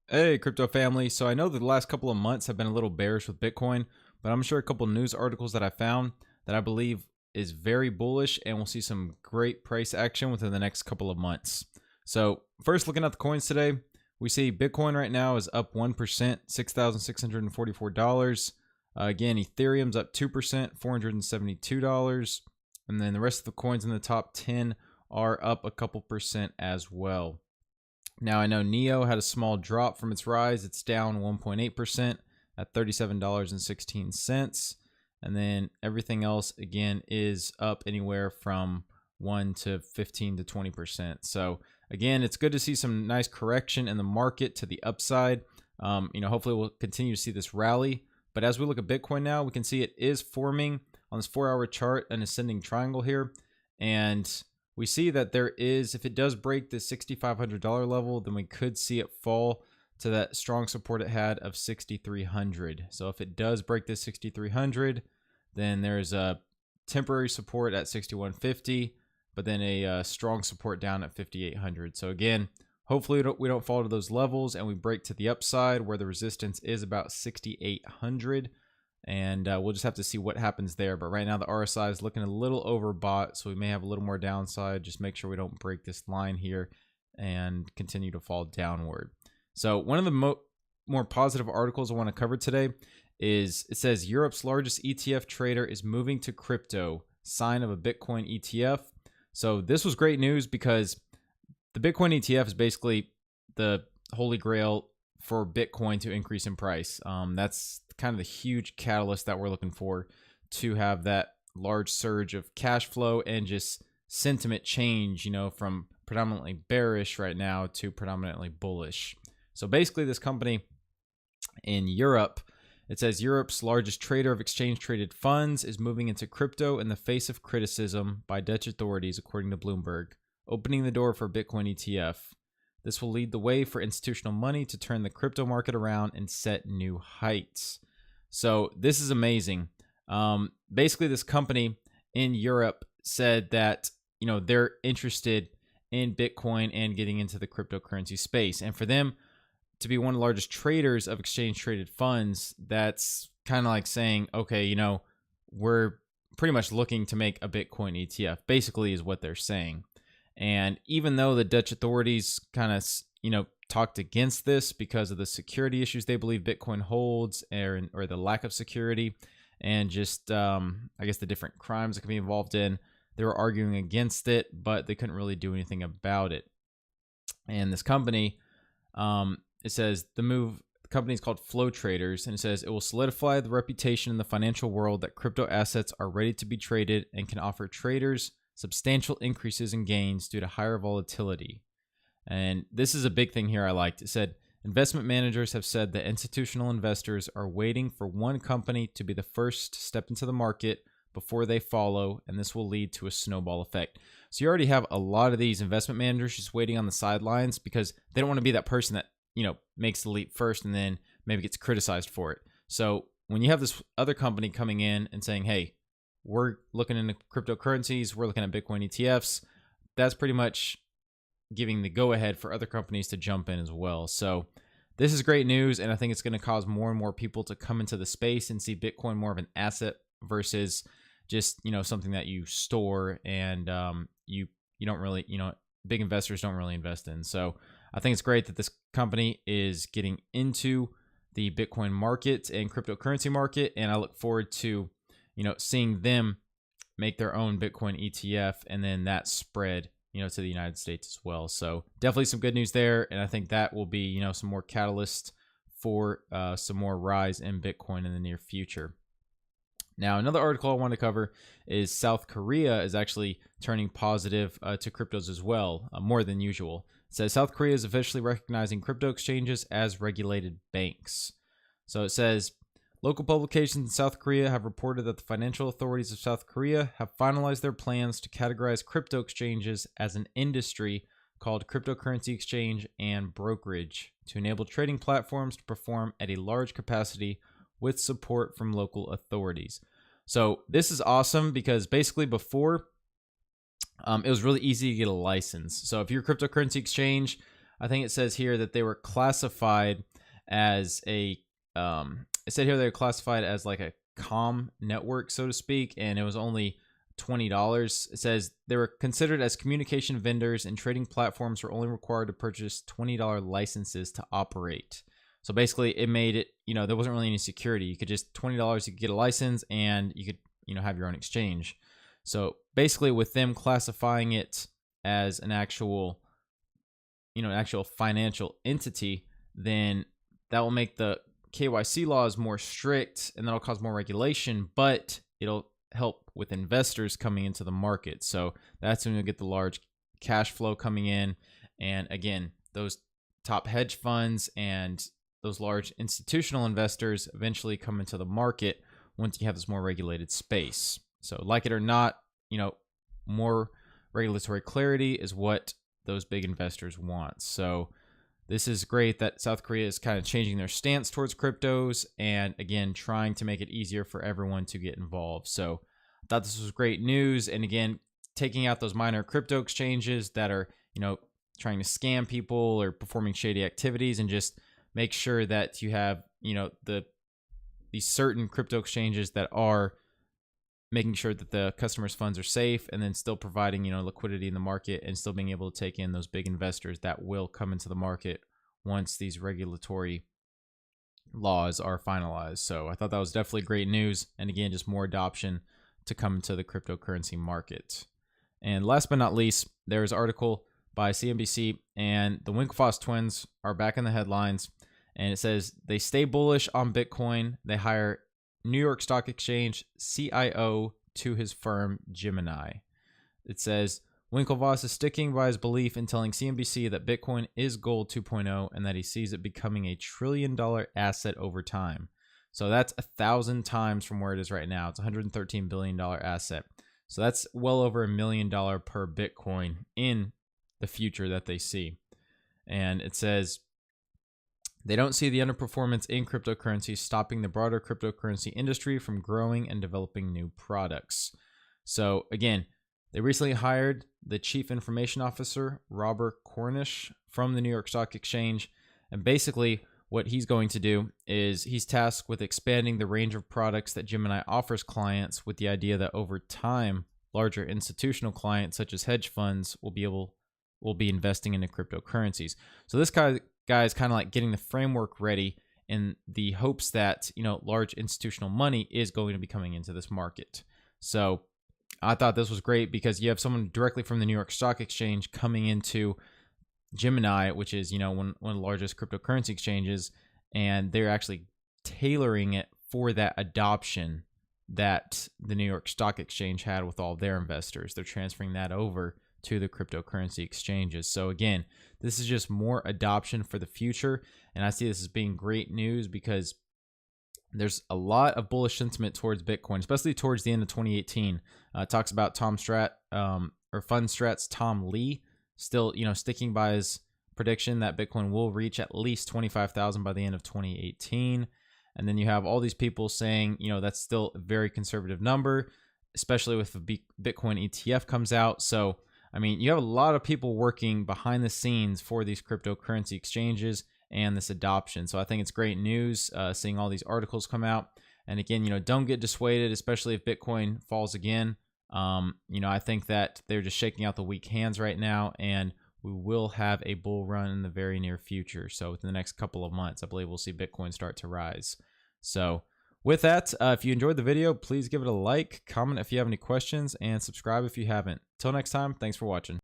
Hey, crypto family. So I know that the last couple of months have been a little bearish with Bitcoin, but I'm sure a couple of news articles that I found that I believe is very bullish and we'll see some great price action within the next couple of months. So first, looking at the coins today, we see Bitcoin right now is up 1%, $6,644. Again, Ethereum's up 2%, $472. And then the rest of the coins in the top 10 are up a couple percent as well. Now, I know NEO had a small drop from its rise. It's down 1.8% at $37.16. And then everything else, again, is up anywhere from 1 to 15 to 20%. So, again, it's good to see some nice correction in the market to the upside. Hopefully we'll continue to see this rally. But as we look at Bitcoin now, we can see it is forming on this 4-hour chart an ascending triangle here. And we see that there is, if it does break the $6,500 level, then we could see it fall to that strong support it had of 6,300. So if it does break this 6,300, then there's a temporary support at 6,150, but then a strong support down at 5,800. So again, hopefully we don't fall to those levels and we break to the upside where the resistance is about 6,800. And we'll just have to see what happens there. But right now the RSI is looking a little overbought, so we may have a little more downside. Just make sure we don't break this line here and continue to fall downward. So one of the more positive articles I want to cover today is, it says Europe's largest ETF trader is moving to crypto, sign of a Bitcoin ETF. So this was great news because the Bitcoin ETF is basically the holy grail for Bitcoin to increase in price. That's kind of the huge catalyst that we're looking for, to have that large surge of cash flow and just sentiment change, from predominantly bearish right now to predominantly bullish. So basically this company in Europe, it says Europe's largest trader of exchange traded funds is moving into crypto in the face of criticism by Dutch authorities, according to Bloomberg, opening the door for Bitcoin ETF. This will lead the way for institutional money to turn the crypto market around and set new heights. So this is amazing. Basically, this company in Europe said that, they're interested in Bitcoin and getting into the cryptocurrency space. And for them to be one of the largest traders of exchange traded funds, that's kind of like saying, okay, we're pretty much looking to make a Bitcoin ETF, basically is what they're saying. And even though the Dutch authorities kind of, talked against this because of the security issues they believe Bitcoin holds, or the lack of security, and just, I guess, the different crimes that can be involved in, they were arguing against it, but they couldn't really do anything about it. And this company, it says the company is called Flow Traders, and it says it will solidify the reputation in the financial world that crypto assets are ready to be traded and can offer traders substantial increases in gains due to higher volatility. And this is a big thing here I liked. It said, investment managers have said that institutional investors are waiting for one company to be the first to step into the market before they follow, and this will lead to a snowball effect. So you already have a lot of these investment managers just waiting on the sidelines because they don't want to be that person that, makes the leap first and then maybe gets criticized for it. So when you have this other company coming in and saying, hey, we're looking into cryptocurrencies, we're looking at Bitcoin ETFs, that's pretty much giving the go-ahead for other companies to jump in as well. So this is great news, and I think it's going to cause more and more people to come into the space and see Bitcoin more of an asset versus just, something that you store and you don't really, big investors don't really invest in. So I think it's great that this company is getting into the Bitcoin market and cryptocurrency market, and I look forward to, seeing them make their own Bitcoin ETF and then that spread, to the United States as well. So definitely some good news there. And I think that will be, some more catalyst for some more rise in Bitcoin in the near future. Now, another article I want to cover is South Korea is actually turning positive to cryptos as well, more than usual. It says South Korea is officially recognizing crypto exchanges as regulated banks. So it says, local publications in South Korea have reported that the financial authorities of South Korea have finalized their plans to categorize crypto exchanges as an industry called cryptocurrency exchange and brokerage to enable trading platforms to perform at a large capacity with support from local authorities. So this is awesome because basically before, it was really easy to get a license. So if you're a cryptocurrency exchange, I think it says here that they were classified as a, it said here they were classified as like a comm network, so to speak, and it was only $20. It says they were considered as communication vendors, and trading platforms were only required to purchase $20 licenses to operate. So basically it made it, there wasn't really any security. You could just $20, you could get a license, and you could, have your own exchange. So basically with them classifying it as an actual, actual financial entity, then that will make the KYC laws more strict, and that'll cause more regulation, but it'll help with investors coming into the market. So that's when you'll get the large cash flow coming in. And again, those top hedge funds and those large institutional investors eventually come into the market once you have this more regulated space. So like it or not, more regulatory clarity is what those big investors want. So this is great that South Korea is kind of changing their stance towards cryptos and, again, trying to make it easier for everyone to get involved. So I thought this was great news. And again, taking out those minor crypto exchanges that are, trying to scam people or performing shady activities, and just make sure that you have, these certain crypto exchanges that are making sure that the customers' funds are safe, and then still providing, liquidity in the market, and still being able to take in those big investors that will come into the market once these regulatory laws are finalized. So I thought that was definitely great news. And again, just more adoption to come into the cryptocurrency market. And last but not least, there's an article by CNBC, and the Winklevoss twins are back in the headlines. And it says they stay bullish on Bitcoin. They hire New York Stock Exchange CIO to his firm Gemini. It says Winklevoss is sticking by his belief in telling CNBC that Bitcoin is gold 2.0, and that he sees it becoming a $1 trillion asset over time. So that's 1,000 times from where it is right now. It's a $113 billion asset. So that's well over $1 million per Bitcoin in the future that they see. And it says they don't see the underperformance in cryptocurrency stopping the broader cryptocurrency industry from growing and developing new products. So again, they recently hired the Chief Information Officer, Robert Cornish, from the New York Stock Exchange. And basically what he's going to do is he's tasked with expanding the range of products that Gemini offers clients, with the idea that over time, larger institutional clients such as hedge funds will be investing into cryptocurrencies. So this guy is kind of like getting the framework ready in the hopes that, large institutional money is going to be coming into this market. So I thought this was great because you have someone directly from the New York Stock Exchange coming into Gemini, which is, one of the largest cryptocurrency exchanges, and they're actually tailoring it for that adoption that the New York Stock Exchange had with all their investors. They're transferring that over to the cryptocurrency exchanges. So again, this is just more adoption for the future, and I see this as being great news because there's a lot of bullish sentiment towards Bitcoin, especially towards the end of 2018. It talks about Tom Fundstrat's Tom Lee still, sticking by his prediction that Bitcoin will reach at least 25,000 by the end of 2018. And then you have all these people saying, that's still a very conservative number, especially if the Bitcoin ETF comes out. So you have a lot of people working behind the scenes for these cryptocurrency exchanges and this adoption. So I think it's great news seeing all these articles come out. And again, don't get dissuaded, especially if Bitcoin falls again. I think that they're just shaking out the weak hands right now, and we will have a bull run in the very near future. So within the next couple of months, I believe we'll see Bitcoin start to rise. So with that, if you enjoyed the video, please give it a like, comment if you have any questions, and subscribe if you haven't. Till next time, thanks for watching.